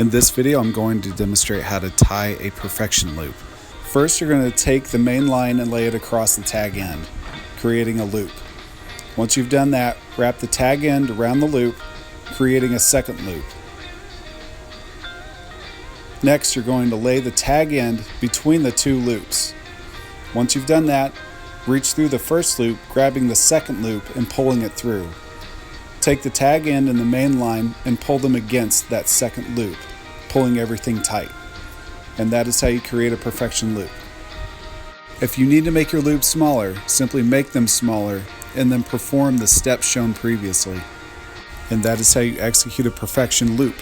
In this video, I'm going to demonstrate how to tie a perfection loop. First, you're going to take the main line and lay it across the tag end, creating a loop. Once you've done that, wrap the tag end around the loop, creating a second loop. Next, you're going to lay the tag end between the two loops. Once you've done that, reach through the first loop, grabbing the second loop and pulling it through. Take the tag end and the main line and pull them against that second loop, pulling everything tight. And that is how you create a perfection loop. If you need to make your loops smaller, simply make them smaller and then perform the steps shown previously. And that is how you execute a perfection loop.